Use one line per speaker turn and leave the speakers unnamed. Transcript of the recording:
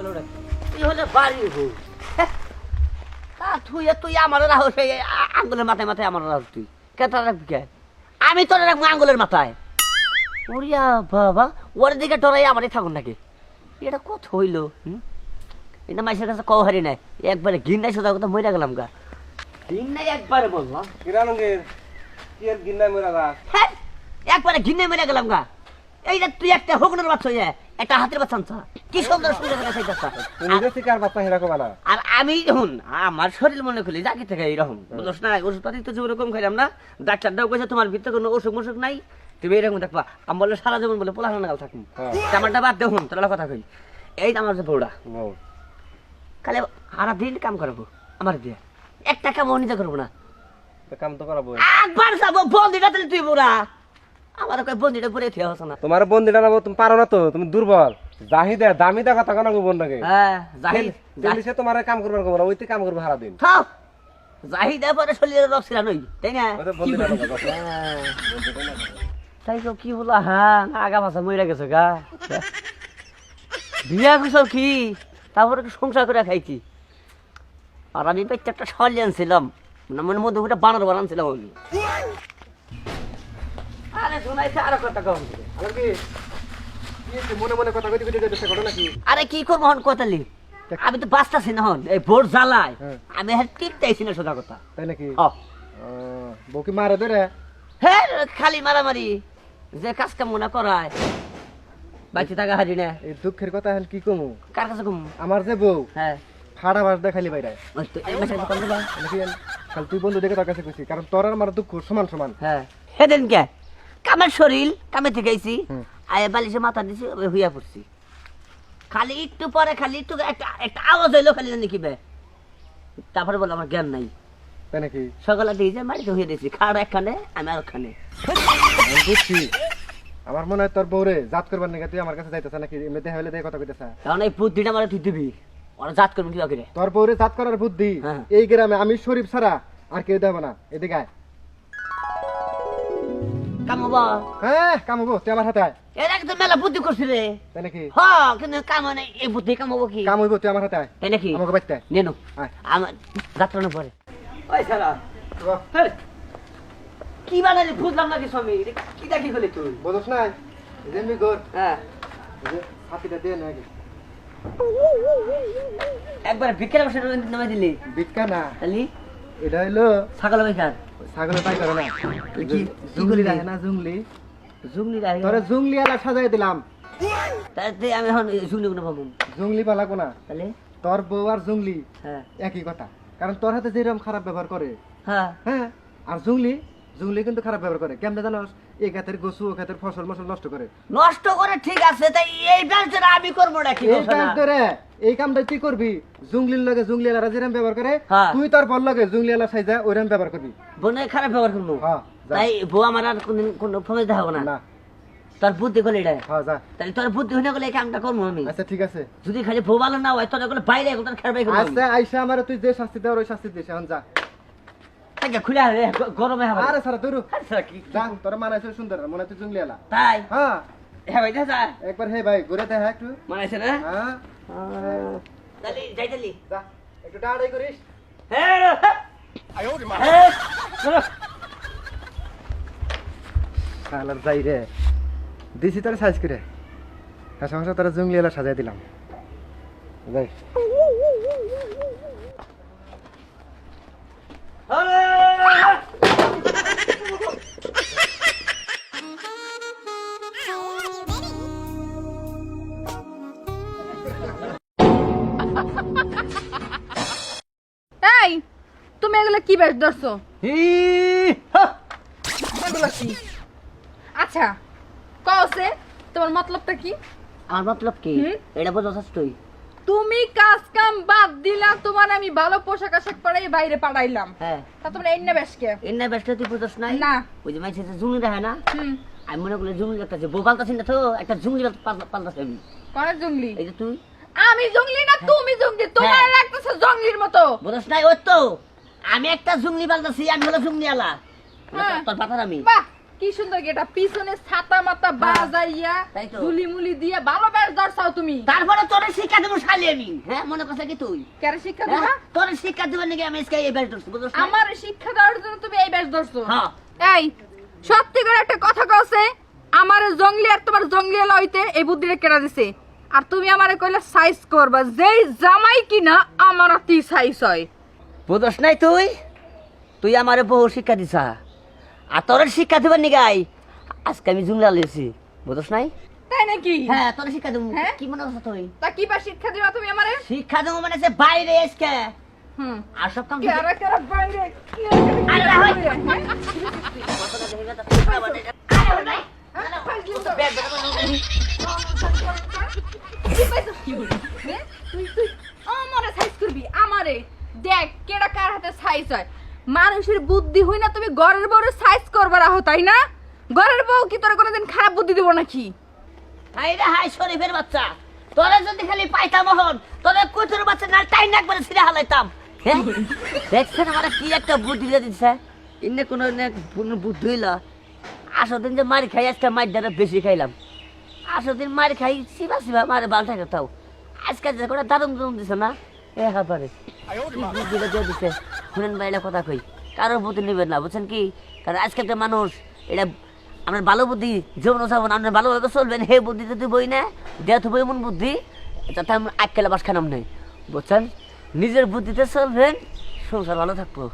তুই হলে বাড়ির বউ তা তুই আমার রাহ সেই আঙ্গুলের মাথায় মাথায় আমার রাহ তুই কেটা রাখবি কে আমি তোর রাখবো আঙ্গুলের মাথায় ওরিয়া বাবা ওর দিকে ডরাই আমারই থাকুন নাকি এটা কত হইল এটা মাইসের কাছে কও হারি নাই একবারে গিন্নাই সোজা কথা মরে গেলাম গা গিন্নাই একবারে বললাম হ্যাঁ একবারে গিন্নাই মরে গেলাম গা এই যে তুই একটা হগনের বাচ্চা হয়ে একটা হাতের বাচ্চা আনছা কি সুন্দর সুন্দর আর আমি যখন আমার শরীর মনে করি জাকি থেকে এইরকম বুঝছ না ওষুধপাতি তো যেরকম খাইলাম না ডাক্তারটাও কইছে তোমার ভিতরে কোনো অসুখ মসুখ নাই তুমি এরকম দেখবা আমি বললে সারা জীবন বলে পোলা নাগাল থাকুন আমারটা বাদ দেখুন তোরা কথা কই এই আমার যে বউটা খালি সারা দিন কাম করবো আমার দিয়ে একটা কাম নিজে করবো না
কাম তো করাবো
একবার যাবো বন্দিটা তুই বুড়া আমার কই বন্দিটা পরে থিয়া হছ না
তোমার বন্দিটা নাবো তুমি পারো না তো তুমি দুর্বল জাহিদা দামিদা কথা কোন বল নাকি
হ্যাঁ জাহিদ
জাহিদে তোমার কাম করবার কব না ওইতে কাম করবে সারা দিন
থাও জাহিদা পরে শরীরে রস ছিলা নই তাই না
ওটা বন্দিটা
তাই তো কি বলা হ্যাঁ আগা ভাষা মইরা গেছে গা বিয়া করছো কি তারপরে সংসার করে খাইছি আর আমি একটা শাল আনছিলাম মনের মধ্যে ওটা বানানছিলাম আমি আরে শোনাইছে আরো কথা কম
মনে মনে কথা কইতে কইতে যাইতেছে ঘটনা কি
আরে কি করবো হন কথালি আমি তো বাঁচতাছি না হন এই ভোর জ্বালায় আমি হ্যাঁ টিকতেছি না সোজা কথা
তাই নাকি
ও
বউ কি মারে ধরে
হ্যাঁ খালি মারামারি যে কাজ কাম মনে করায় বাচ্চা টাকা হারি না
এই দুঃখের কথা কি কমু
কার কাছে কম
আমার যে বউ
হ্যাঁ
ফাড়া বাস দেখালি বাইরে
ওই তো এই মাসে কত দেবা
কাল তুই বন্ধু দেখে তোর কাছে কইছি কারণ তোর আর আমার দুঃখ সমান সমান
হ্যাঁ সেদিন কে কামের শরীর কামে থেকে আইছি আয় বালিশে মাথা দিছি হইয়া পড়ছি খালি একটু পরে খালি একটু একটা আওয়াজ হইলো খালি জানি কিবে তারপরে বলে আমার জ্ঞান নাই
তাই নাকি
সকালে দিয়ে যে মাটিতে হইয়া দিয়েছি খাড় একখানে আমি আর ওখানে
বুঝছি আমার মনে হয় তোর বউরে জাত করবার নাকি তুই আমার কাছে যাইতেছ নাকি এমনি দেখা হইলে দেখে কথা কইতেছ
কারণ এই বুদ্ধিটা মানে তুই দিবি ওরা জাত করবি কিবা করে
তোর বউরে জাত করার বুদ্ধি এই গ্রামে আমি শরীফ ছাড়া আর কেউ দেব না এদিকে আয়
কামাবো
হ্যাঁ কামাবো তুই আমার হাতে আয়
এর একদম মেলা বুদ্ধি করছি রে
তাই নাকি
হ্যাঁ কিন্তু কাম নেই এই বুদ্ধি কামাবো কি
কাম হইব তুই আমার হাতে আয়
তাই নাকি
আমাকে বাইতে আয়
নেনু
আয়
আমার যাত্রা না পরে ওই শালা কি বানালি বুঝলাম না কি স্বামী কি দেখি হলি তুই
বুঝছ না যেমনি গর
হ্যাঁ
হাতিটা দে না আগে
একবার ভিক্ষার বসে নামে দিলি
ভিক্ষা না
তালি
এটা হইলো
ছাগল বেকার
ছাগলের পাই করে না
কি
জুংলি রাখে না জুংলি
জুংলি রাখে
তোরে জুংলি আলা সাজাই দিলাম
তাতে আমি এখন জুংলি কোনো পাবো
জুংলি পালা কোনা
তাহলে
তোর বউ আর জুংলি
হ্যাঁ
একই কথা কারণ তোর হাতে যেরকম খারাপ ব্যবহার করে
হ্যাঁ
হ্যাঁ আর জুংলি জুংলি কিন্তু খারাপ ব্যবহার করে কেমনে জানোস এই ক্ষেতের গোসু ও ক্ষেতের ফসল মসল নষ্ট করে
নষ্ট করে ঠিক আছে তাই এই ব্যাংকটা আমি করবো না কি
এই কাম করে এই কামটা তুই করবি জুংলির লগে জুংলি আলা যেরকম ব্যবহার করে
হ্যাঁ।
তুই তোর বল লগে জুংলি আলা সাইজা ওইরকম ব্যবহার করবি
বোনে খারাপ ব্যবহার করবো
হ্যাঁ যা।
তাই বউ আমার আর কোনদিন কোনো ফমে দেখাবো না
না
তোর বুদ্ধি করলে এটা
হ্যাঁ যা
তাহলে তোর বুদ্ধি হয়ে গেলে এই কামটা করবো আমি
আচ্ছা ঠিক আছে
যদি খালি বউ ভালো না হয় তোর এগুলো বাইরে এগুলো খেলবাই করবো
আচ্ছা আইসা আমার তুই যে শাস্তি দেওয়ার ওই শাস্তি দিস এখন যা
খুলে রে গরমে হবে
আরে সারা দূর
আচ্ছা কি
যা তোর মানাইছে সুন্দর মনে হয় তুই জুংলি আলা
তাই
হ্যাঁ
হ্যাঁ ভাই যা
একবার হে ভাই ঘুরে দেখা একটু
মানাইছে না
হ্যাঁ
তালি যাই তালি
যা একটু ডাড়াই করিস
হ্যাঁ
শালার যাই রে দিছি তোর সাইজ করে হ্যাঁ সমস্যা তোরা জুংলি এলা সাজাই দিলাম যাই
এই তুমি এগুলো কি বেশ ধরছো? আচ্ছা কওছে তোমার মতলবটা কি?
আমার মতলব কি এটা বুঝছস তুই
তুমি কাজ কাম বাদ দিলা, তোমার আমি ভালো পোশাক আশাক পরাই বাইরে পাঠাইলাম,
হ্যাঁ
তা তোমরা এন্না বেশ কে?
এনে ব্যস্ত তুই বুঝছস নাই
না।
ওই যে মাইছে জুংলি রাখে না আমি মনে করলে জুংলি একটা যে বউ পাল্টাছিস না তো একটা জুংলি পাল্টাছি আমি
কোন জঙ্গলি?
এই যে তুই
আমি জঙ্গলি না তুমি জঙ্গলি? তোমার লাগতেছে জঙ্গলির মতো।
বুঝছস নাই ওই তো আমি একটা জুংলি পাল্টাছি আমি হলো জুংলি আলা
হ্যাঁ।
তোর পাতার আমি
বাহ কি সুন্দর গেটা পিছনে ছাতা মাতা বাজাইয়া
তাই তো।
দুলি মুলি দিয়ে ভালো বেশ দর্শাও তুমি
তারপরে তোরে শিক্ষা দেবো শালি আমি, হ্যাঁ মনে করছে কি তুই?
কেন শিক্ষা
হ্যাঁ?
দেবা
তোরে শিক্ষা দেবার নাকি আমি আজকে এই বেশ ধরছি, বুঝছ না?
আমার শিক্ষা দেওয়ার জন্য তুমি এই বেশ ধরছো
হ্যাঁ।
এই সত্যি করে একটা কথা কওছে আমার জঙ্গলি আর তোমার জঙ্গলি লইতে এই বুদ্ধিটা কেনা দিছে আর তুমি আমারে কইলা সাইজ করবা যেই জামাই কিনা আমার অতি সাইজ হয়
বুঝছ নাই তুই? তুই আমারে বহু শিক্ষা দিছা আর তোর শিক্ষা দেবার নাকি আজকে আমি জুংলা লিয়েছি, বুঝছ নাই?
তাই নাকি
হ্যাঁ তোর শিক্ষা দেবো।
হ্যাঁ?
কি মনে করছো তুই?
তা কি বা শিক্ষা দিবা তুমি আমারে
শিক্ষা দেবো মানে যে বাইরে এসকে
হুম
আর সব কাম
কেরা কেরা বাইরে
আরে রাহুল।
আমারে দেখ কেডা কার হাতে সাইজ হয় মানুষের বুদ্ধি হই না তুমি ঘরের বউর সাইজ করবা রাখো তাই না ঘরের বউ কি তোর কোনোদিন খারাপ বুদ্ধি দিব নাকি
হাই রে হাই শরীফের বাচ্চা, তোরা যদি খালি পাইতাম হন তোদের কুতুর বাচ্চা না টাইম একবারে ছিঁড়ে হালাইতাম। হ্যাঁ দেখছেন আমার কি একটা বুদ্ধি দিয়ে দিচ্ছে, ইন্নে কোনো বুদ্ধি হইলা। আসো দিন যে মার খাই আজকে মার দ্বারা বেশি খাইলাম, আসো দিন মার খাই শিবা শিবা মারে বালটা কোথাও। আজকে যে করে দারুণ দারুণ দিছে না এ হাবারে বুদ্ধিটা দিয়ে দিছে। শুনেন ভাই এটা কথা কই, কারোর বুদ্ধি নেবেন না, বুঝছেন কি? কারণ আজকালকার মানুষ এটা আপনার ভালো বুদ্ধি যেমন যাবেন আপনার ভালোভাবে চলবেন, হে বুদ্ধি যদি বই না দেয়া বই এমন বুদ্ধি যাতে আমি আজকাল বাস খানাম নেই, বুঝছেন? নিজের বুদ্ধিতে চলবেন, সংসার ভালো থাকবো।